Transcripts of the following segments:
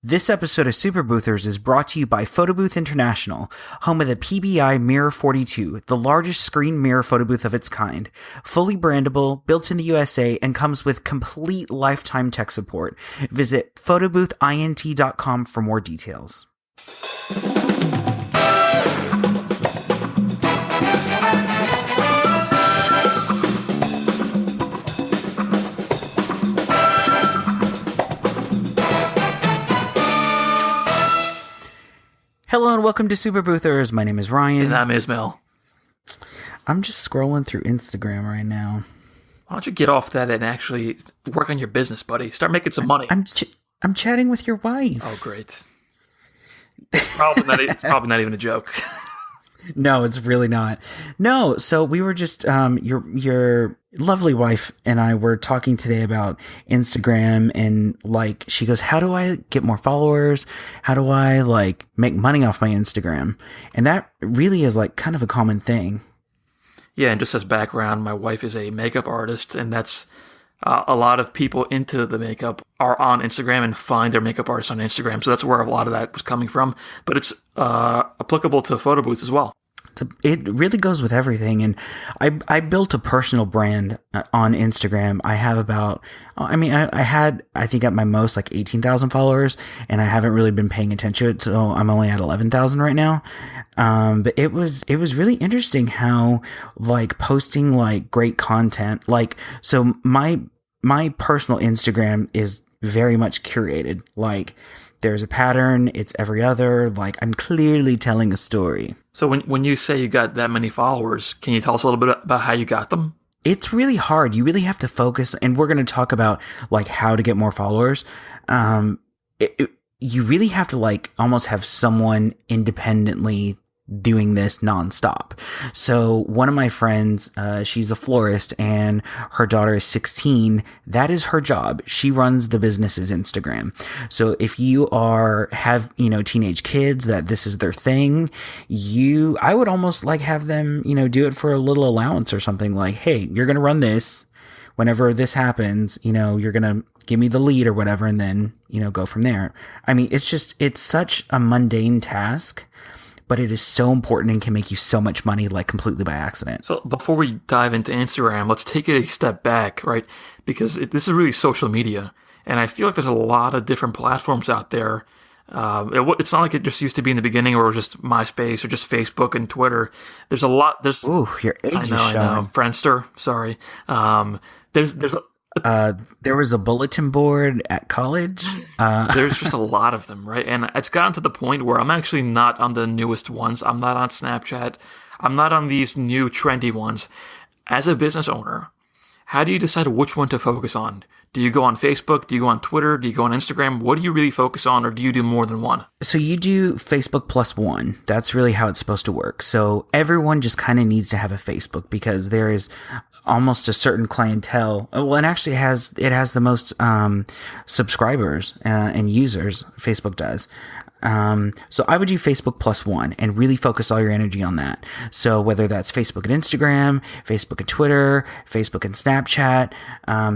This episode of Super Boothers is brought to you by Photo Booth International, home of the PBI Mirror 42, the largest screen mirror photo booth of its kind. Fully brandable, built in the USA, and comes with complete lifetime tech support. Visit photoboothint.com for more details. Hello and welcome to Super Boothers. My name is Ryan. And I'm Ismail. I'm just scrolling through Instagram right now. Why don't you get off that and actually work on your business, buddy? Start making some money. I'm chatting with your wife. Oh, great. It's probably not even a joke. No, it's really not. No, so we were just your lovely wife and I were talking today about Instagram, and like she goes, "How do I get more followers? How do I like make money off my Instagram?" And that really is like kind of a common thing. Yeah, and just as background, my wife is a makeup artist, and that's a lot of people into the makeup are on Instagram and find their makeup artists on Instagram. So that's where a lot of that was coming from. But it's applicable to photo booths as well. It really goes with everything. And I built a personal brand on Instagram. I have about, I had, I think at my most like 18,000 followers, and I haven't really been paying attention to it. So I'm only at 11,000 right now. But it was really interesting how like posting like great content, like, so my personal Instagram is very much curated. Like there's a pattern, it's every other, like I'm clearly telling a story. So when you say you got that many followers, can you tell us a little bit about how you got them? It's really hard. You really have to focus, and we're going to talk about like how to get more followers. You really have to like almost have someone independently doing this nonstop. So one of my friends, she's a florist and her daughter is 16. That is her job. She runs the business's Instagram. So if you have, teenage kids that this is their thing, I would almost like have them, do it for a little allowance or something like, hey, you're going to run this. Whenever this happens, you're going to give me the lead or whatever, and then, go from there. I mean, it's such a mundane task, but it is so important and can make you so much money, like completely by accident. So before we dive into Instagram, let's take it a step back, right? Because this is really social media. And I feel like there's a lot of different platforms out there. It's not like it just used to be in the beginning, or just MySpace or just Facebook and Twitter. There's a lot. Ooh, your age is showing. I know. Friendster, sorry. There was a bulletin board at college. There's just a lot of them, right? And it's gotten to the point where I'm actually not on the newest ones. I'm not on Snapchat. I'm not on these new trendy ones. As a business owner, how do you decide which one to focus on? Do you go on Facebook? Do you go on Twitter? Do you go on Instagram? What do you really focus on, or do you do more than one? So you do Facebook plus one. That's really how it's supposed to work. So everyone just kind of needs to have a Facebook, because there is almost a certain clientele. Well, it actually has the most subscribers and users. Facebook does. So I would do Facebook plus one and really focus all your energy on that. So whether that's Facebook and Instagram, Facebook and Twitter, Facebook and Snapchat,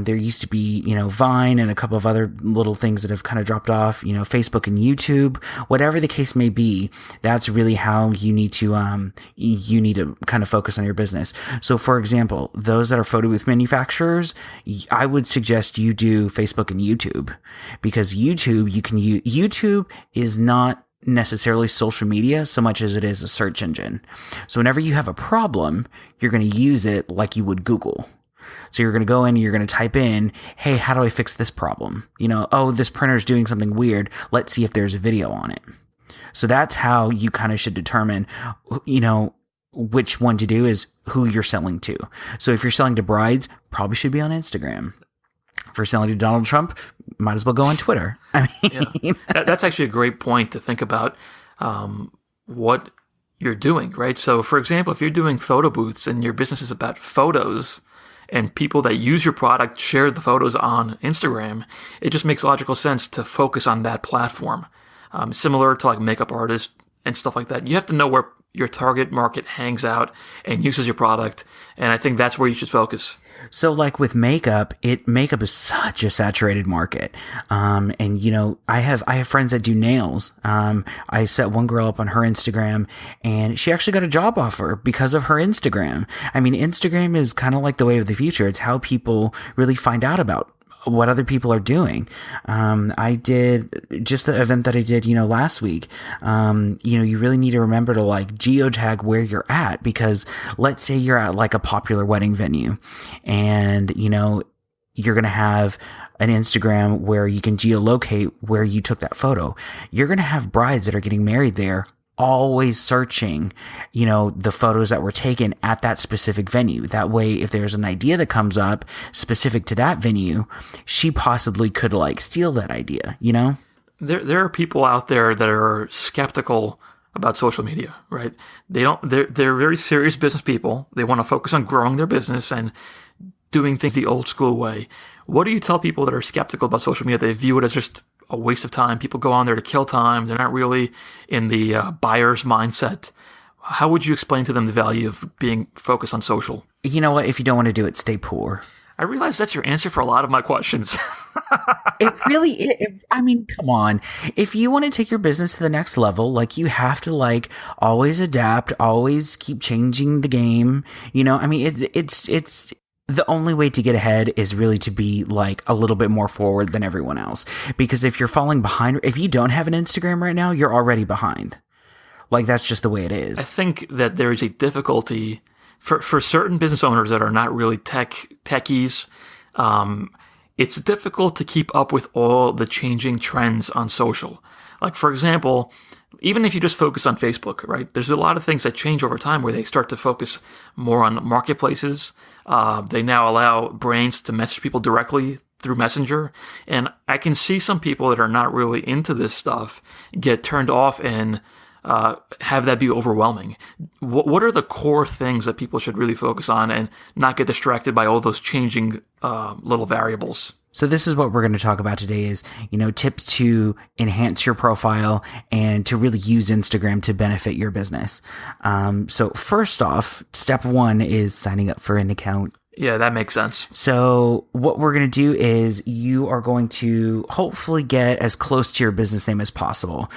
there used to be, Vine and a couple of other little things that have kind of dropped off, Facebook and YouTube, whatever the case may be, that's really how you need to kind of focus on your business. So for example, those that are photo booth manufacturers, I would suggest you do Facebook and YouTube, because YouTube is not necessarily social media so much as it is a search engine. So whenever you have a problem, you're going to use it like you would Google. So you're going to go in and you're going to type in, hey, how do I fix this problem? Oh, this printer is doing something weird. Let's see if there's a video on it. So that's how you kind of should determine, which one to do is who you're selling to. So if you're selling to brides, probably should be on Instagram. For selling to Donald Trump, might as well go on Twitter. I mean, yeah. That's actually a great point to think about what you're doing, right? So, for example, if you're doing photo booths and your business is about photos, and people that use your product share the photos on Instagram, it just makes logical sense to focus on that platform. Similar to like makeup artists and stuff like that. You have to know where your target market hangs out and uses your product, and I think that's where you should focus. So like with makeup is such a saturated market. And you know, I have friends that do nails. I set one girl up on her Instagram and she actually got a job offer because of her Instagram. I mean, Instagram is kind of like the way of the future. It's how people really find out about what other people are doing. I did just the event that I did, you know, last week. You know, you really need to remember to like geotag where you're at, because let's say you're at like a popular wedding venue and, you know, you're going to have an Instagram where you can geolocate where you took that photo. You're going to have brides that are getting married there always searching, you know, the photos that were taken at that specific venue. That way, if there's an idea that comes up specific to that venue, she possibly could like steal that idea, you know? There are people out there that are skeptical about social media, right? They're very serious business people. They want to focus on growing their business and doing things the old school way. What do you tell people that are skeptical about social media? They view it as just a waste of time. People go on there to kill time. They're not really in the buyer's mindset. How would you explain to them the value of being focused on social? You know what? If you don't want to do it, stay poor. I realize that's your answer for a lot of my questions. It really is. I mean, come on. If you want to take your business to the next level, like you have to like always adapt, always keep changing the game. You know, I mean, it's the only way to get ahead is really to be like a little bit more forward than everyone else. Because if you're falling behind, if you don't have an Instagram right now, you're already behind. Like that's just the way it is. I think that there is a difficulty for certain business owners that are not really techies. It's difficult to keep up with all the changing trends on social. Like, for example, even if you just focus on Facebook, right? There's a lot of things that change over time where they start to focus more on marketplaces. They now allow brands to message people directly through Messenger. And I can see some people that are not really into this stuff get turned off and have that be overwhelming. What are the core things that people should really focus on and not get distracted by all those changing little variables? So this is what we're going to talk about today is, you know, tips to enhance your profile and to really use Instagram to benefit your business. So first off, step one is signing up for an account. Yeah, that makes sense. So what we're going to do is you are going to hopefully get as close to your business name as possible.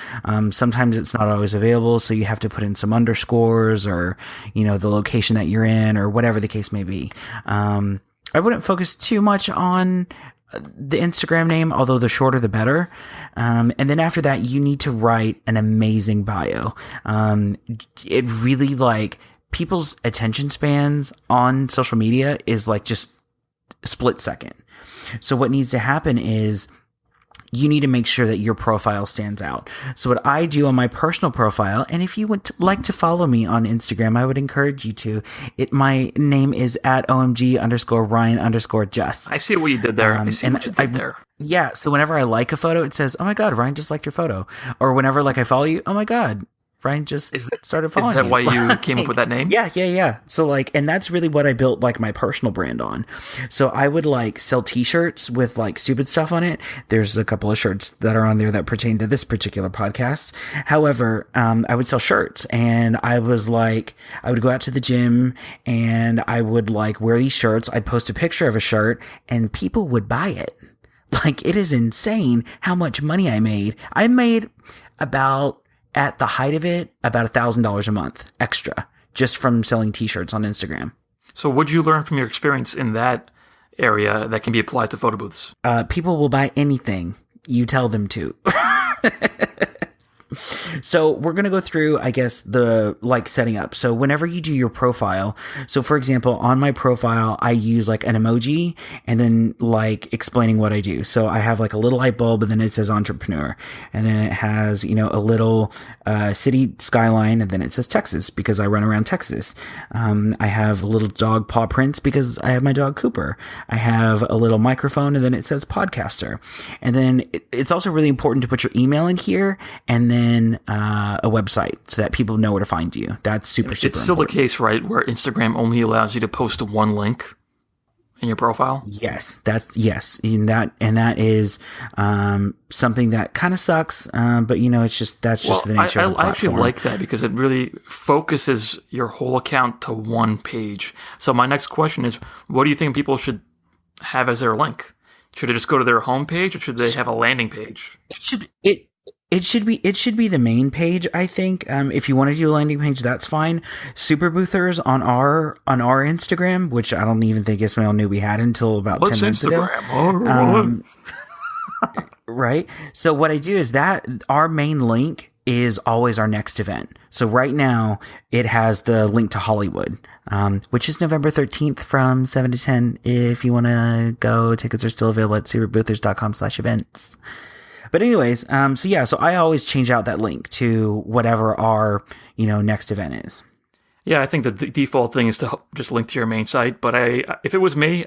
Sometimes it's not always available, so you have to put in some underscores or, you know, the location that you're in or whatever the case may be. I wouldn't focus too much on the Instagram name, although the shorter the better. And then after that, you need to write an amazing bio. It really like people's attention spans on social media is like just split second. So what needs to happen is you need to make sure that your profile stands out. So what I do on my personal profile, and if you would like to follow me on Instagram, I would encourage you to. My name is at OMG_Ryan_Just. I see what you did there. I see what you did there. Yeah. So whenever I like a photo, it says, "Oh my God, Ryan just liked your photo." Or whenever like I follow you, "Oh my God, Ryan just started following you." Is that why you came up with that name? Yeah. So like, and that's really what I built like my personal brand on. So I would like sell t-shirts with like stupid stuff on it. There's a couple of shirts that are on there that pertain to this particular podcast. However, I would sell shirts and I would go out to the gym and I would like wear these shirts. I'd post a picture of a shirt and people would buy it. Like it is insane how much money I made. I made at the height of it, about $1,000 a month extra just from selling t-shirts on Instagram. So what'd you learn from your experience in that area that can be applied to photo booths? People will buy anything you tell them to. So we're going to go through, I guess, the like setting up. So whenever you do your profile, so for example, on my profile, I use like an emoji and then like explaining what I do. So I have like a little light bulb and then it says entrepreneur. And then it has, you know, a little city skyline and then it says Texas because I run around Texas. I have a little dog paw prints because I have my dog Cooper. I have a little microphone and then it says podcaster. And then it's also really important to put your email in here and then a website so that people know where to find you. That's super It's still important. the case, right, where Instagram only allows you to post one link in your profile? Yes, and that is something that kind of sucks. But that's just the nature of the platform. I actually like that because it really focuses your whole account to one page. So my next question is, what do you think people should have as their link? Should they just go to their homepage, or should they have a landing page? It should be the main page, I think. If you want to do a landing page, that's fine. Super Boothers on our Instagram, which I don't even think Ismail knew we had until about 10 minutes ago. Right. So what I do is that our main link is always our next event. So right now it has the link to Hollywood, which is November 13th from 7 to 10. If you want to go, tickets are still available at superboothers.com/events. But anyways, so I always change out that link to whatever our, next event is. Yeah, I think the default thing is to just link to your main site. But if it was me,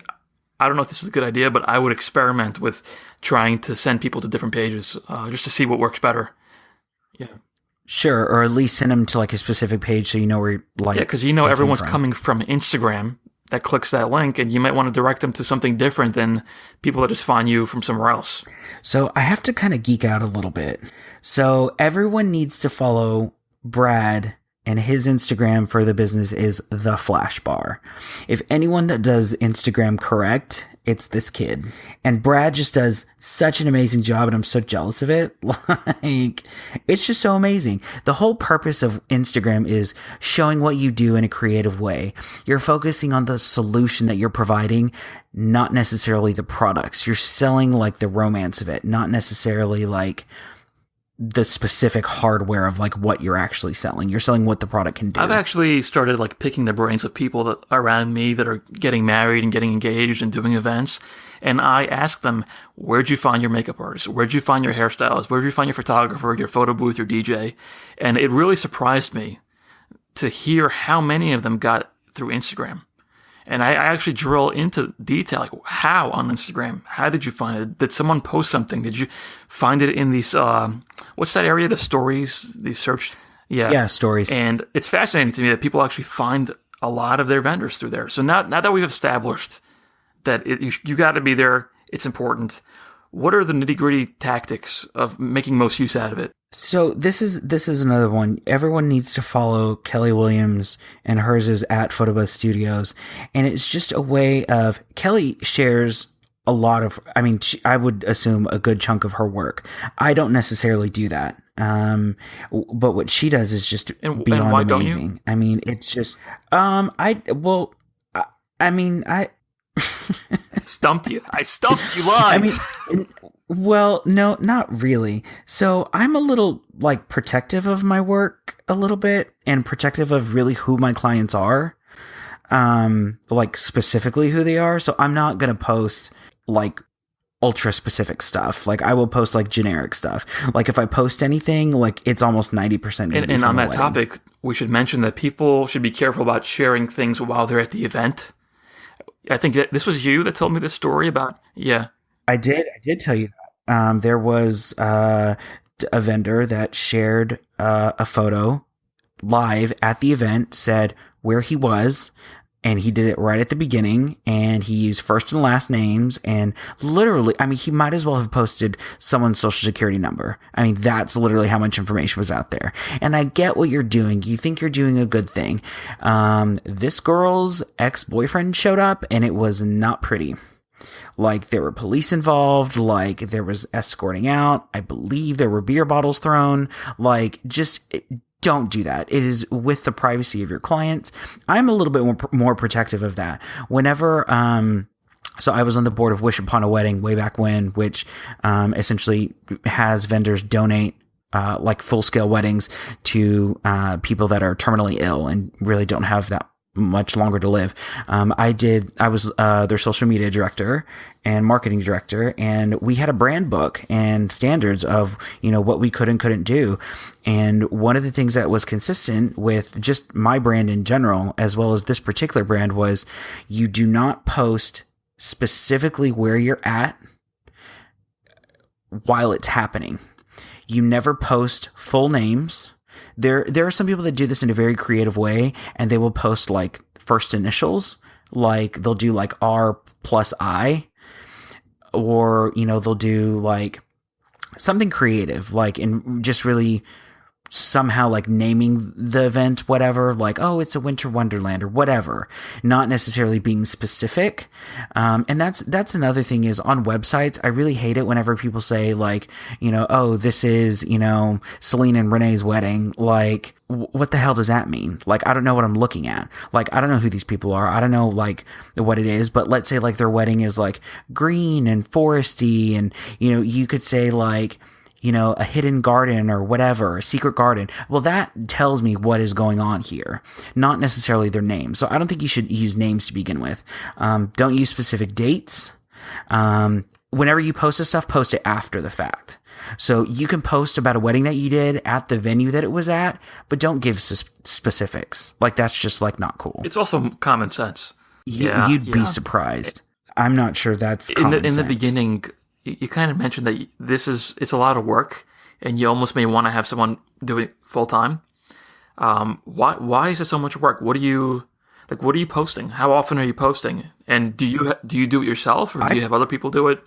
I don't know if this is a good idea, but I would experiment with trying to send people to different pages just to see what works better. Yeah. Sure, or at least send them to like a specific page so you know where Yeah, because everyone's coming from Instagram that clicks that link, and you might want to direct them to something different than people that just find you from somewhere else. So I have to kind of geek out a little bit. So everyone needs to follow Brad, and his Instagram for the business is The Flash Bar. If anyone that does Instagram correct, it's this kid. And Brad just does such an amazing job, and I'm so jealous of it. Like, it's just so amazing. The whole purpose of Instagram is showing what you do in a creative way. You're focusing on the solution that you're providing, not necessarily the products. You're selling like the romance of it, not necessarily like the specific hardware of like what you're actually selling. You're selling what the product can do. I've actually started like picking the brains of people that around me that are getting married and getting engaged and doing events. And I ask them, where'd you find your makeup artist? Where'd you find your hairstylist? Where'd you find your photographer, your photo booth, your DJ? And it really surprised me to hear how many of them got through Instagram. And I actually drill into detail, like how on Instagram? How did you find it? Did someone post something? Did you find it in these, what's that area? The stories, the search? Yeah, stories. And it's fascinating to me that people actually find a lot of their vendors through there. So now that we've established that you got to be there, it's important. What are the nitty-gritty tactics of making most use out of it? So this is another one. Everyone needs to follow Kelly Williams, and hers is at Photobuzz Studios. And it's just a way of, Kelly shares a lot of, I would assume a good chunk of her work. I don't necessarily do that. But what she does is just beyond why amazing. Don't you? It's just, Stumped you. I stumped you live. Well, no, not really. So I'm a little like protective of my work a little bit, and protective of really who my clients are. Like specifically who they are. So I'm not going to post like ultra specific stuff. Like I will post like generic stuff. Like if I post anything, like it's almost 90%. And on that topic, we should mention that people should be careful about sharing things while they're at the event. I think that this was you that told me this story about, yeah. I did tell you that. There was a vendor that shared a photo live at the event, said where he was, and he did it right at the beginning, and he used first and last names, and literally, he might as well have posted someone's social security number. That's literally how much information was out there. And I get what you're doing. You think you're doing a good thing. This girl's ex-boyfriend showed up, and it was not pretty. Like, there were police involved, like, there was escorting out, I believe there were beer bottles thrown, like, just don't do that. It is with the privacy of your clients. I'm a little bit more protective of that. Whenever, so I was on the board of Wish Upon a Wedding way back when, which essentially has vendors donate like full-scale weddings to people that are terminally ill and really don't have that much longer to live. I was their social media director and marketing director, and we had a brand book and standards of, what we could and couldn't do. And one of the things that was consistent with just my brand in general, as well as this particular brand, was you do not post specifically where you're at while it's happening. You never post full names. There are some people that do this in a very creative way, and they will post like first initials, like they'll do like R plus I, or, you know, they'll do like something creative, like, and just really somehow like naming the event, whatever, like, oh, it's a winter wonderland or whatever, not necessarily being specific. And that's another thing is on websites, I really hate it whenever people say like, you know, oh, this is, you know, Celine and Renee's wedding. Like, what the hell does that mean? Like, I don't know what I'm looking at. Like, I don't know who these people are. I don't know like what it is, but let's say like their wedding is like green and foresty, and, you know, you could say like, you know, a hidden garden or whatever, a secret garden. Well, that tells me what is going on here, not necessarily their name. So I don't think you should use names to begin with. Don't use specific dates. Whenever you post this stuff, post it after the fact. So you can post about a wedding that you did at the venue that it was at, but don't give specifics. Like, that's just like not cool. It's also common sense. You'd be surprised. I'm not sure that's common in the sense. beginning. You kind of mentioned that it's a lot of work, and you almost may want to have someone do it full time. Why is it so much work? What are you posting? How often are you posting? And do you do it yourself, or do you have other people do it?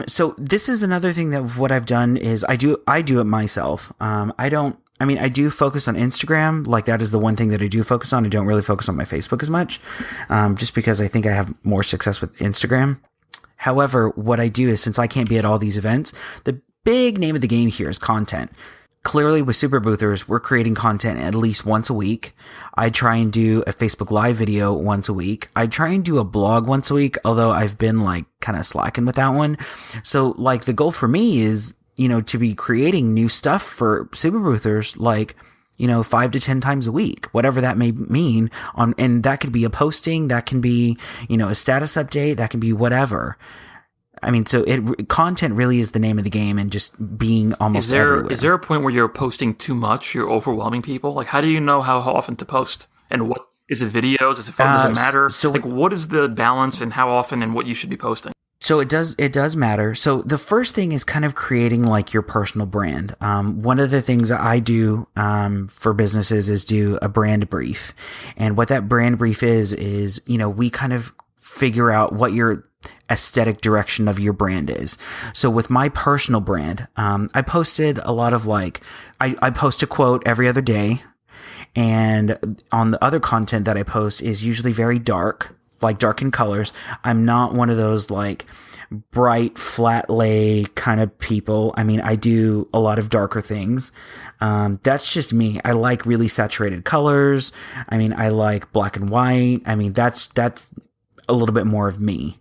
So this is another thing that what I've done is I do it myself. I do focus on Instagram. Like, that is the one thing that I do focus on. I don't really focus on my Facebook as much, just because I think I have more success with Instagram. However, what I do is, since I can't be at all these events, the big name of the game here is content. Clearly, with Super Boothers, we're creating content at least once a week. I try and do a Facebook Live video once a week. I try and do a blog once a week, although I've been like kind of slacking with that one. So like the goal for me is, you know, to be creating new stuff for Super Boothers, like, you know, 5 to 10 times a week, whatever that may mean. And that could be a posting, that can be, you know, a status update, that can be whatever. I mean, so content really is the name of the game, and just being almost everywhere. Is there a point where you're posting too much? You're overwhelming people? Like, how do you know how often to post? And what is it? Videos? Is it photos? Does it matter? So like, what is the balance, and how often, and what you should be posting? So it does matter. So the first thing is kind of creating like your personal brand. One of the things that I do for businesses is do a brand brief. And what that brand brief is, you know, we kind of figure out what your aesthetic direction of your brand is. So with my personal brand, I posted a lot of like, I post a quote every other day. And on the other content that I post is usually very dark, like dark in colors. I'm not one of those like bright flat lay kind of people. I mean, I do a lot of darker things. That's just me. I like really saturated colors. I mean, I like black and white. I mean, that's a little bit more of me.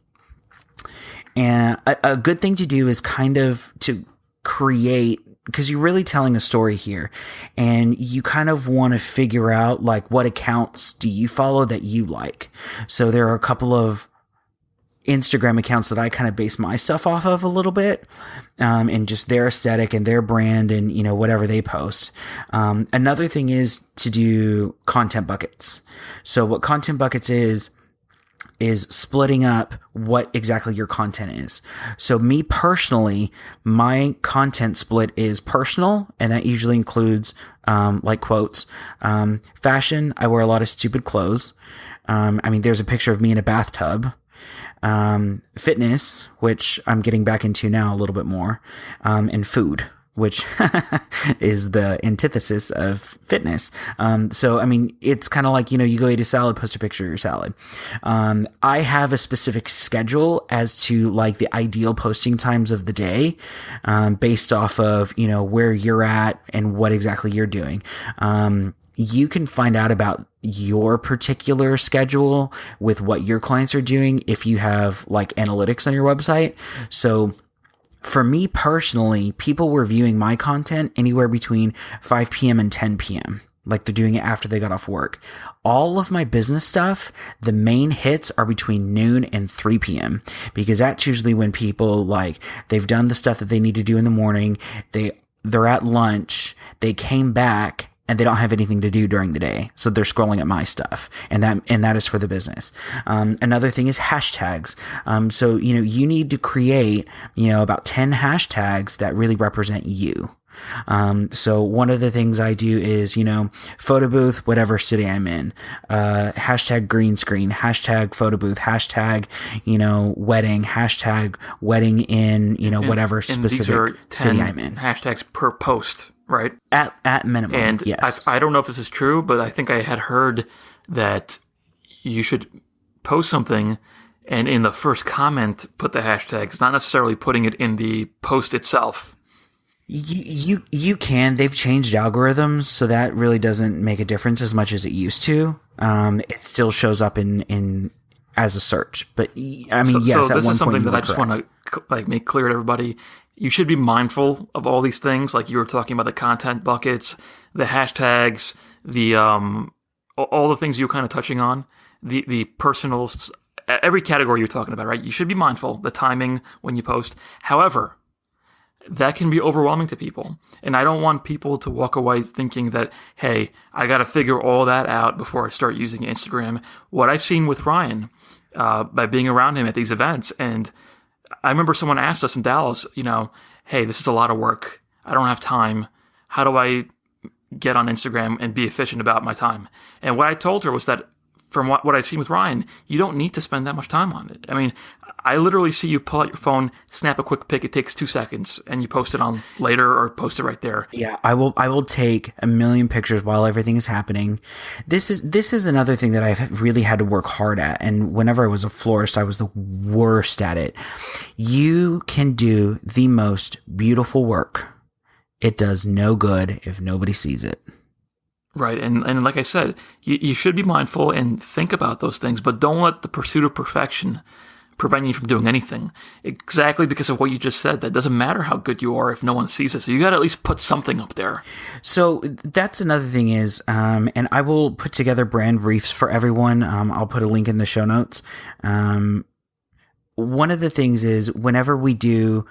And a good thing to do is kind of to create, because you're really telling a story here, and you kind of want to figure out like what accounts do you follow that you like. So there are a couple of Instagram accounts that I kind of base my stuff off of a little bit, and just their aesthetic and their brand, and, you know, whatever they post. Another thing is to do content buckets. So what content buckets is splitting up what exactly your content is. So me personally, my content split is personal, and that usually includes like quotes. Fashion, I wear a lot of stupid clothes. I mean, there's a picture of me in a bathtub. Fitness, which I'm getting back into now a little bit more, and food, which is the antithesis of fitness. So, I mean, it's kind of like, you know, you go eat a salad, post a picture of your salad. I have a specific schedule as to like the ideal posting times of the day, based off of, you know, where you're at and what exactly you're doing. You can find out about your particular schedule with what your clients are doing if you have like analytics on your website. So for me personally, people were viewing my content anywhere between 5 p.m. and 10 p.m. Like they're doing it after they got off work. All of my business stuff, the main hits are between noon and 3 p.m. because that's usually when people like they've done the stuff that they need to do in the morning. They're at lunch. They came back and they don't have anything to do during the day. So they're scrolling at my stuff, and that is for the business. Another thing is hashtags. So, you know, you need to create, you know, about 10 hashtags that really represent you. So one of the things I do is, photo booth, whatever city I'm in, hashtag green screen, hashtag photo booth, hashtag, wedding in, whatever specific city I'm in. Hashtags per post, right? At minimum, and yes. I don't know if this is true, but I think I had heard that you should post something and in the first comment put the hashtags, not necessarily putting it in the post itself. You can. They've changed algorithms, so that really doesn't make a difference as much as it used to. It still shows up in as a search, but I mean, yes. So this is something that I just correct. want to make clear to everybody. You should be mindful of all these things, like you were talking about the content buckets, the hashtags, the all the things you were kind of touching on, the personal, every category you're talking about, right? You should be mindful, the timing when you post. However, that can be overwhelming to people. And I don't want people to walk away thinking that, hey, I got to figure all that out before I start using Instagram. What I've seen with Ryan, by being around him at these events, and I remember someone asked us in Dallas, hey, this is a lot of work. I don't have time. How do I get on Instagram and be efficient about my time? And what I told her was that from what I've seen with Ryan, you don't need to spend that much time on it. I mean, I literally see you pull out your phone, snap a quick pic. It takes 2 seconds, and you post it on later or post it right there. Yeah, I will take a million pictures while everything is happening. This is another thing that I've really had to work hard at. And whenever I was a florist, I was the worst at it. You can do the most beautiful work. It does no good if nobody sees it. Right, and like I said, you should be mindful and think about those things, but don't let the pursuit of perfection prevent you from doing anything. Exactly because of what you just said. That doesn't matter how good you are if no one sees it. So you got to at least put something up there. So that's another thing is, and I will put together brand briefs for everyone. I'll put a link in the show notes. One of the things is whenever we do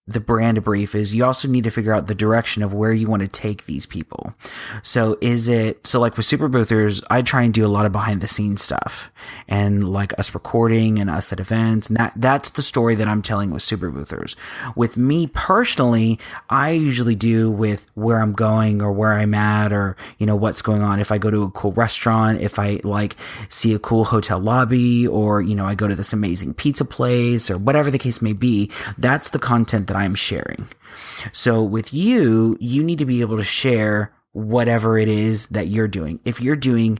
the brand brief is you also need to figure out the direction of where you want to take these people. So like with Super Boothers, I try and do a lot of behind the scenes stuff and like us recording and us at events. And that's the story that I'm telling with Super Boothers. With me personally, I usually do with where I'm going or where I'm at or, what's going on. If I go to a cool restaurant, if I like see a cool hotel lobby or, I go to this amazing pizza place or whatever the case may be, that's the content that I'm sharing. So with you need to be able to share whatever it is that you're doing. If you're doing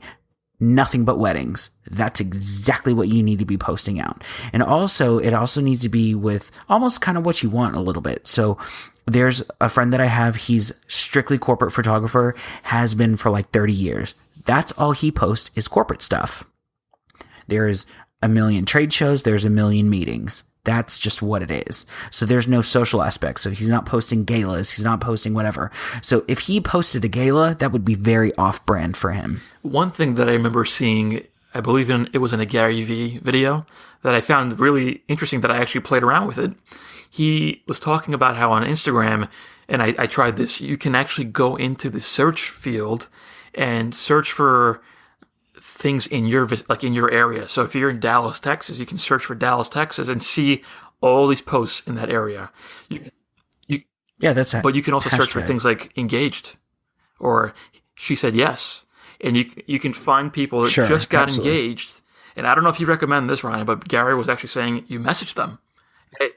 nothing but weddings, that's exactly what you need to be posting out. And also, it also needs to be with almost kind of what you want a little bit. So there's a friend that I have, he's strictly corporate photographer, has been for like 30 years. That's all he posts is corporate stuff. There's a million trade shows, there's a million meetings. That's just what it is. So there's no social aspect. So he's not posting galas. He's not posting whatever. So if he posted a gala, that would be very off-brand for him. One thing that I remember seeing, I believe it was in a Gary Vee video that I found really interesting that I actually played around with it. He was talking about how on Instagram, and I tried this, you can actually go into the search field and search for things in your area. So if you're in Dallas, Texas, you can search for Dallas, Texas, and see all these posts in that area. But you can also search for things like engaged, or she said yes, and you can find people that just got engaged. And I don't know if you recommend this, Ryan, but Gary was actually saying you message them. Hey,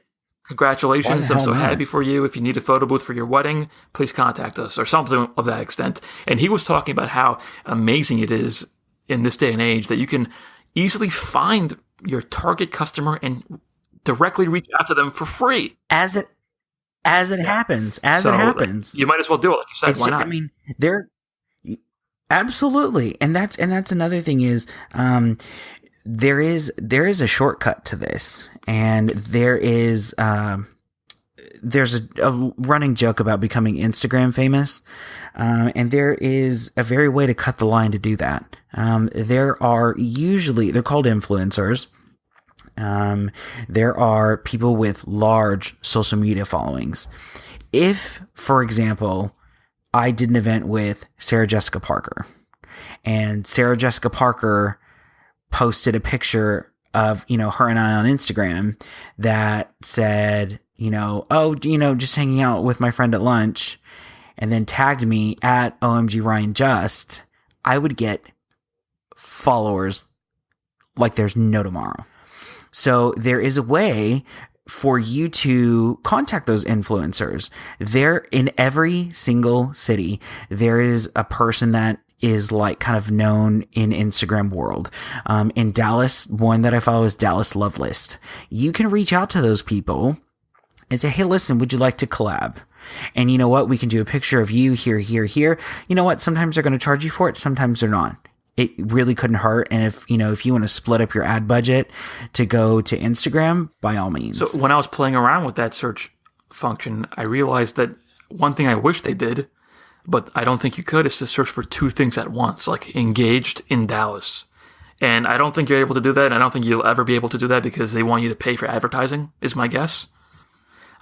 congratulations! I'm so happy for you. If you need a photo booth for your wedding, please contact us, or something of that extent. And he was talking about how amazing it is in this day and age that you can easily find your target customer and directly reach out to them for free. As it happens. It happens. You might as well do it, like you said. Why not? I mean, absolutely. And that's another thing is, there is a shortcut to this, and there's a running joke about becoming Instagram famous. And there is a very way to cut the line to do that. They're called influencers. There are people with large social media followings. If, for example, I did an event with Sarah Jessica Parker, and Sarah Jessica Parker posted a picture of, her and I on Instagram that said, just hanging out with my friend at lunch. and then tagged me at OMG Ryan Just, I would get followers like there's no tomorrow. So there is a way for you to contact those influencers. There, in every single city, there is a person that is like kind of known in Instagram world. In Dallas, one that I follow is Dallas Love List. You can reach out to those people and say, hey, listen, would you like to collab? And you know what? We can do a picture of you here, here, here. You know what? Sometimes they're going to charge you for it. Sometimes they're not. It really couldn't hurt. And if you want to split up your ad budget to go to Instagram, by all means. So when I was playing around with that search function, I realized that one thing I wish they did, but I don't think you could, is to search for two things at once, like engaged in Dallas. And I don't think you're able to do that. And I don't think you'll ever be able to do that because they want you to pay for advertising, is my guess.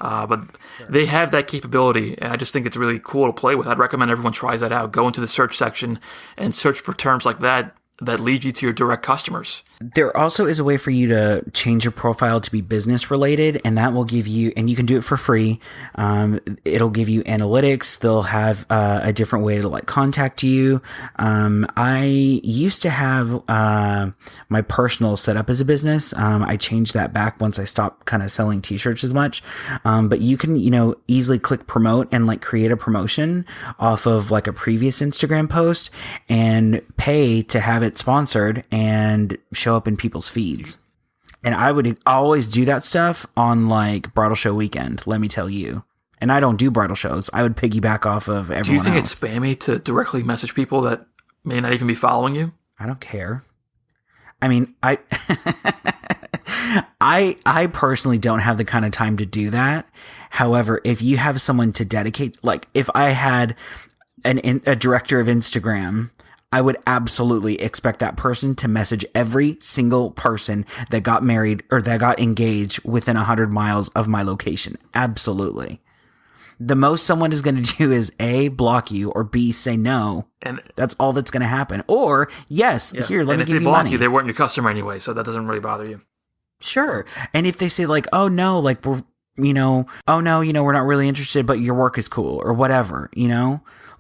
But they have that capability, and I just think it's really cool to play with. I'd recommend everyone tries that out. Go into the search section and search for terms like that lead you to your direct customers. There also is a way for you to change your profile to be business related, and that will give you, and you can do it for free. It'll give you analytics. They'll have a different way to like contact you. I used to have my personal set up as a business. I changed that back once I stopped kind of selling t-shirts as much. But you can, easily click promote and like create a promotion off of like a previous Instagram post and pay to have it sponsored and show up in people's feeds. And I would always do that stuff on like bridal show weekend, let me tell you. And I don't do bridal shows. I would piggyback off of everyone else. Do you think it's spammy to directly message people that may not even be following you? I don't care. I mean, I personally don't have the kind of time to do that. However, if you have someone to dedicate, like if I had a director of Instagram, I would absolutely expect that person to message every single person that got married or that got engaged within 100 miles of my location. Absolutely. The most someone is going to do is A, block you, or B, say no. And that's all that's going to happen. Or yes, yeah, here, let me give you money. And if they block you, they weren't your customer anyway, so that doesn't really bother you. Sure. And if they say like, oh no, like we're, oh no, we're not really interested, but your work is cool or whatever,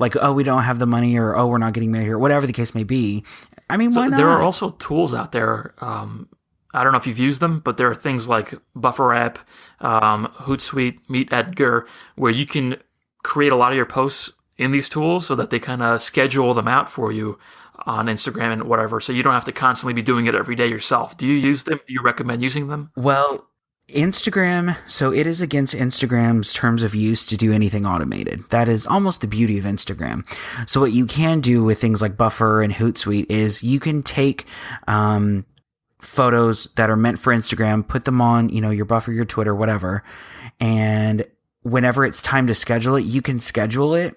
like, oh, we don't have the money or, oh, we're not getting married or whatever the case may be. I mean, why not? There are also tools out there. I don't know if you've used them, but there are things like BufferApp, Hootsuite, MeetEdgar, where you can create a lot of your posts in these tools so that they kind of schedule them out for you on Instagram and whatever. So you don't have to constantly be doing it every day yourself. Do you use them? Do you recommend using them? Well, Instagram, so it is against Instagram's terms of use to do anything automated. That is almost the beauty of Instagram. So what you can do with things like Buffer and Hootsuite is you can take photos that are meant for Instagram, put them on, your Buffer, your Twitter, whatever. And whenever it's time to schedule it, you can schedule it.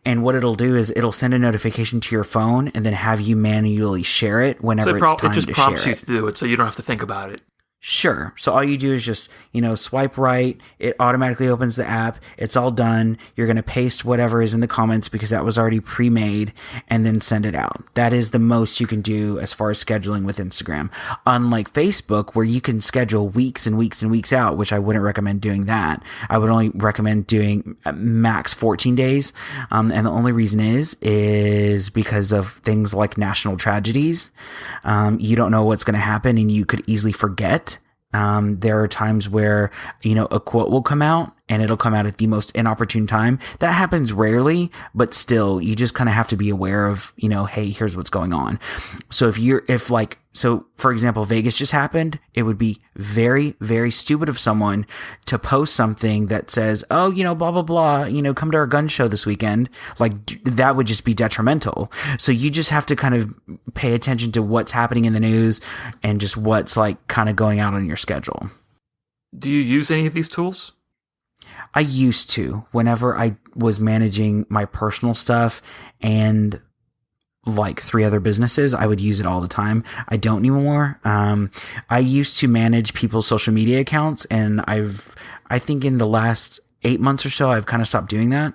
And what it'll do is it'll send a notification to your phone and then have you manually share it whenever it's time to share it. It just prompts you to do it so you don't have to think about it. Sure. So all you do is just, swipe right. It automatically opens the app. It's all done. You're going to paste whatever is in the comments because that was already pre-made and then send it out. That is the most you can do as far as scheduling with Instagram. Unlike Facebook, where you can schedule weeks and weeks and weeks out, which I wouldn't recommend doing that. I would only recommend doing max 14 days. And the only reason is because of things like national tragedies. You don't know what's going to happen and you could easily forget. There are times where, a quote will come out and it'll come out at the most inopportune time. That happens rarely, but still, you just kind of have to be aware of, hey, here's what's going on. So so for example, Vegas just happened, it would be very, very stupid of someone to post something that says, oh, blah, blah, blah, come to our gun show this weekend. Like that would just be detrimental. So you just have to kind of pay attention to what's happening in the news and just what's like kind of going out on your schedule. Do you use any of these tools? I used to, whenever I was managing my personal stuff and like 3 other businesses, I would use it all the time. I don't anymore. I used to manage people's social media accounts, and I think in the last 8 months or so, I've kind of stopped doing that.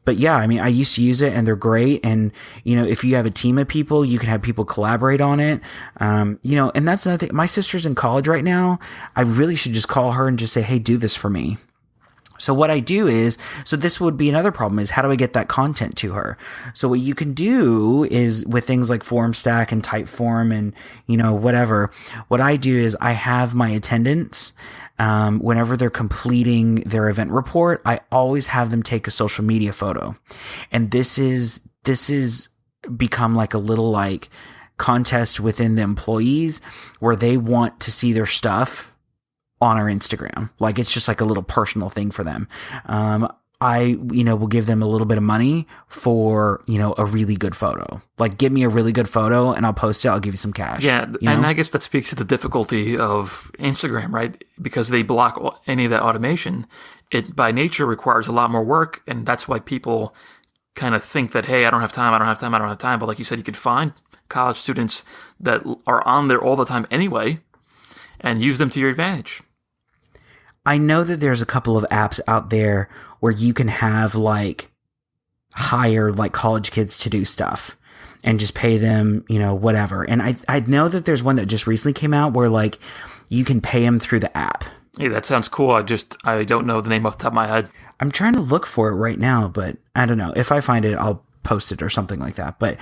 But yeah, I mean, I used to use it and they're great. And, if you have a team of people, you can have people collaborate on it. And that's another thing. My sister's in college right now. I really should just call her and just say, hey, do this for me. So what I do is, so this would be another problem, is how do I get that content to her? So what you can do is with things like Formstack and Typeform and, whatever, what I do is I have my attendants, whenever they're completing their event report, I always have them take a social media photo. And this is become like a little like contest within the employees where they want to see their stuff on our Instagram. Like it's just like a little personal thing for them. I will give them a little bit of money for, a really good photo. Like give me a really good photo and I'll post it. I'll give you some cash. Yeah. And I guess that speaks to the difficulty of Instagram, right? Because they block any of that automation. It by nature requires a lot more work. And that's why people kind of think that, hey, I don't have time. But like you said, you could find college students that are on there all the time anyway and use them to your advantage. I know that there's a couple of apps out there where you can have hire college kids to do stuff and just pay them, whatever. And I know that there's one that just recently came out where you can pay them through the app. Hey, that sounds cool. I don't know the name off the top of my head. I'm trying to look for it right now, but I don't know. If I find it, I'll post it or something like that. But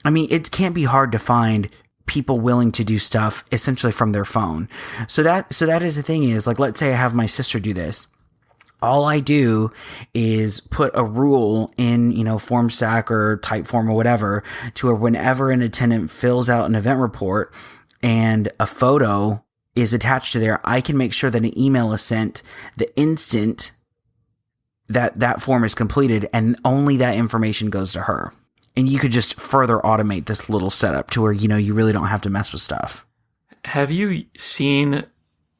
I mean, it can't be hard to find people willing to do stuff essentially from their phone. So that is the thing is let's say I have my sister do this. All I do is put a rule in, Formstack or Typeform or whatever to where whenever an attendant fills out an event report and a photo is attached to there, I can make sure that an email is sent the instant that form is completed and only that information goes to her. And you could just further automate this little setup to where, you really don't have to mess with stuff. Have you seen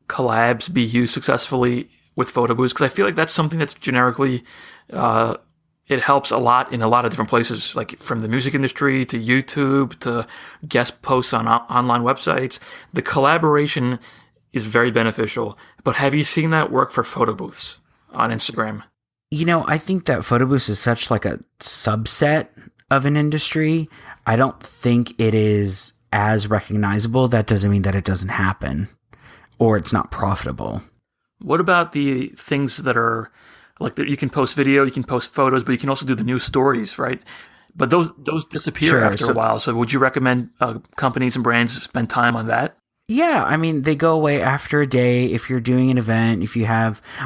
collabs be used successfully with photo booths? Because I feel like that's something that's generically, it helps a lot in a lot of different places, like from the music industry to YouTube to guest posts on online websites. The collaboration is very beneficial. But have you seen that work for photo booths on Instagram? I think that photo booths is such a subset of an industry. I don't think it is as recognizable. That doesn't mean that it doesn't happen or it's not profitable. What about the things that are you can post video, you can post photos, but you can also do the news stories, right? But those disappear after a while. So would you recommend companies and brands spend time on that? Yeah, I mean, they go away after a day. If you're doing an event,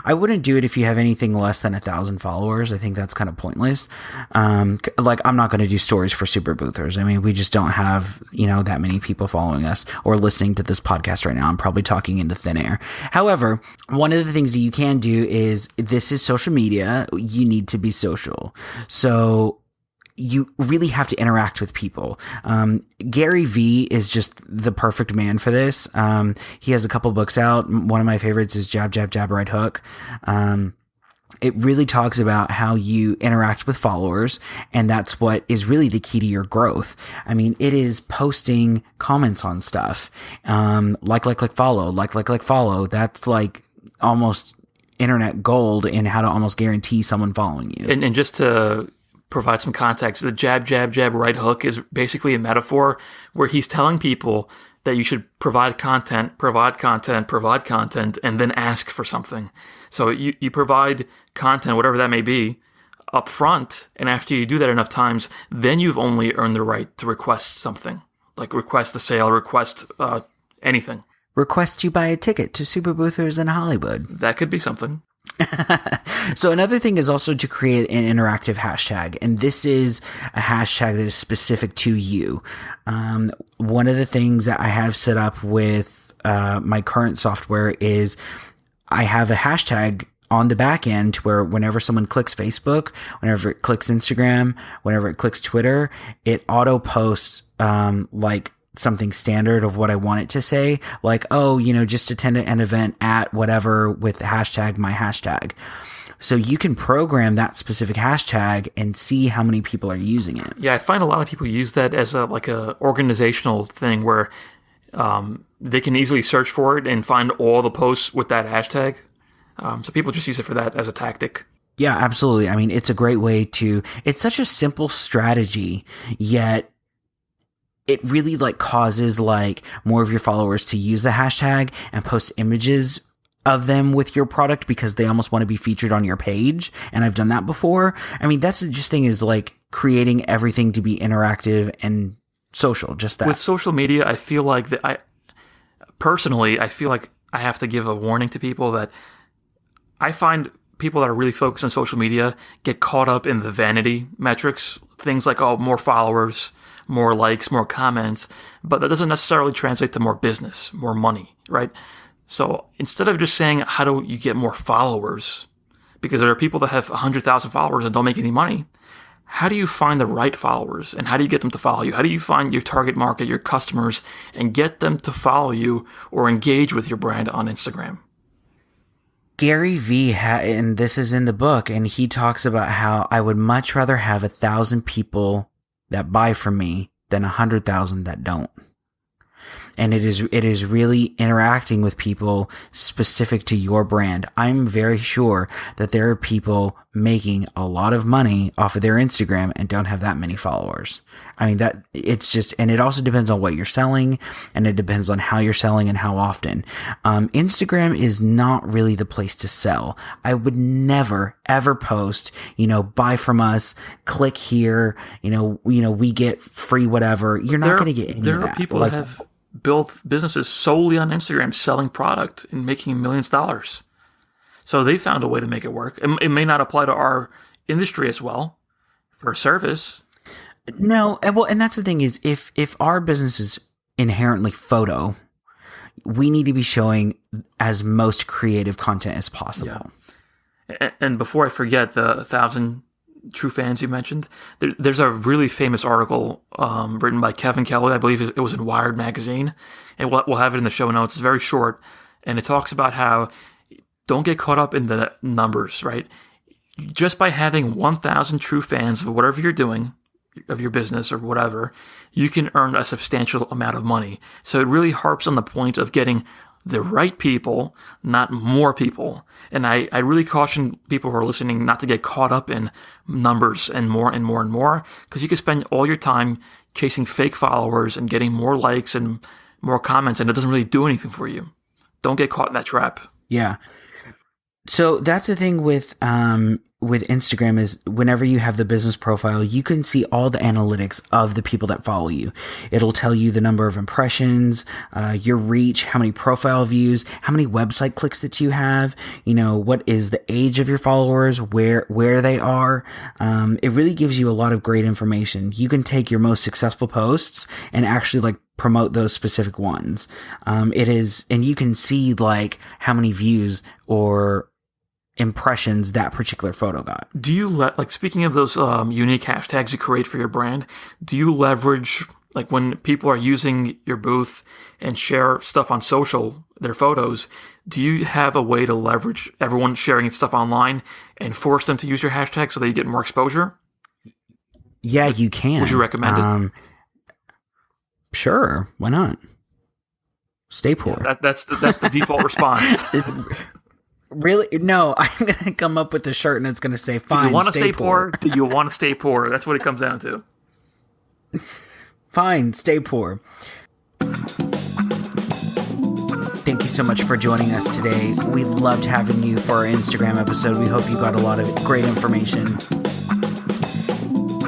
I wouldn't do it if you have anything less than 1,000 followers. I think that's kind of pointless. I'm not going to do stories for super boothers. I mean, we just don't have, that many people following us or listening to this podcast right now. I'm probably talking into thin air. However, one of the things that you can do is this is social media. You need to be social. So you really have to interact with people. Gary Vee is just the perfect man for this. He has a couple books out. One of my favorites is Jab, Jab, Jab, Right Hook. It really talks about how you interact with followers, and that's what is really the key to your growth. I mean, it is posting comments on stuff. Follow. That's almost internet gold in how to almost guarantee someone following you. And just to provide some context, the jab, jab, jab, right hook is basically a metaphor where he's telling people that you should provide content, and then ask for something. So you provide content, whatever that may be, up front, and after you do that enough times, then you've only earned the right to request something, like request the sale, request anything. Request you buy a ticket to Super Boothers in Hollywood. That could be something. So another thing is also to create an interactive hashtag, and this is a hashtag that is specific to you. One of the things that I have set up with my current software is I have a hashtag on the back end where whenever someone clicks Facebook, whenever it clicks Instagram, whenever it clicks Twitter, it auto posts something standard of what I want it to say, just attend an event at whatever with hashtag my hashtag. So you can program that specific hashtag and see how many people are using it. Yeah, I find a lot of people use that as a organizational thing where they can easily search for it and find all the posts with that hashtag. So people just use it for that as a tactic. Yeah, absolutely. I mean, it's a great way it's such a simple strategy, yet it really causes more of your followers to use the hashtag and post images of them with your product because they almost want to be featured on your page. And I've done that before. I mean, that's the just thing is like creating everything to be interactive and social, just that. With social media, I feel like that I feel like I have to give a warning to people that I find people that are really focused on social media get caught up in the vanity metrics, things like, oh, more followers, more likes, more comments, but that doesn't necessarily translate to more business, more money, right? So instead of just saying, how do you get more followers? Because there are people that have 100,000 followers and don't make any money. How do you find the right followers and how do you get them to follow you? How do you find your target market, your customers, and get them to follow you or engage with your brand on Instagram? Gary Vee, and this is in the book, and he talks about how I would much rather have 1,000 people that buy from me than 100,000 that don't. And it is really interacting with people specific to your brand. I'm very sure that there are people making a lot of money off of their Instagram and don't have that many followers. I mean, that it's just, and it also depends on what you're selling, and it depends on how you're selling and how often. Instagram is not really the place to sell. I would never ever post, buy from us, click here, we get free whatever. You're not going to get any of that. There are people that have built businesses solely on Instagram selling product and making millions of dollars. So they found a way to make it work. It may not apply to our industry as well for a service. No, and that's the thing is if our business is inherently photo, we need to be showing as most creative content as possible. Yeah. And before I forget, the 1,000 true fans you mentioned, there's a really famous article written by Kevin Kelly. I believe it was in Wired magazine, and we'll have it in the show notes. It's very short, and it talks about how don't get caught up in the numbers, right? Just by having 1,000 true fans of whatever you're doing, of your business or whatever, you can earn a substantial amount of money. So it really harps on the point of getting the right people, not more people. And I really caution people who are listening not to get caught up in numbers and more and more and more, because you can spend all your time chasing fake followers and getting more likes and more comments, and it doesn't really do anything for you. Don't get caught in that trap. Yeah. So that's the thing with Instagram is whenever you have the business profile, you can see all the analytics of the people that follow you. It'll tell you the number of impressions, your reach, how many profile views, how many website clicks that you have, what is the age of your followers, where they are. It really gives you a lot of great information. You can take your most successful posts and actually promote those specific ones. And you can see how many views or impressions that particular photo got. Do you speaking of those unique hashtags you create for your brand, do you leverage when people are using your booth and share stuff on social, their photos, do you have a way to leverage everyone sharing stuff online and force them to use your hashtag so they get more exposure? Yeah, you can. Would you recommend it? Sure, why not? Stay poor. Yeah, that's the default response. Really? No, I'm going to come up with a shirt and it's going to say, fine, do you want to stay poor? Do you want to stay poor? That's what it comes down to. Fine, stay poor. Thank you so much for joining us today. We loved having you for our Instagram episode. We hope you got a lot of great information.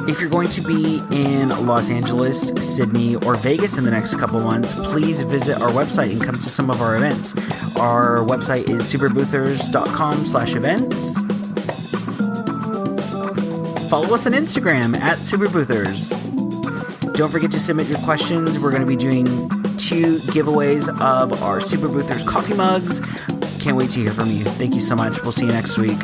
If you're going to be in Los Angeles, Sydney, or Vegas in the next couple months, please visit our website and come to some of our events. Our website is superboothers.com/events. Follow us on Instagram @superboothers. Don't forget to submit your questions. We're going to be doing 2 giveaways of our Super Boothers coffee mugs. Can't wait to hear from you. Thank you so much. We'll see you next week.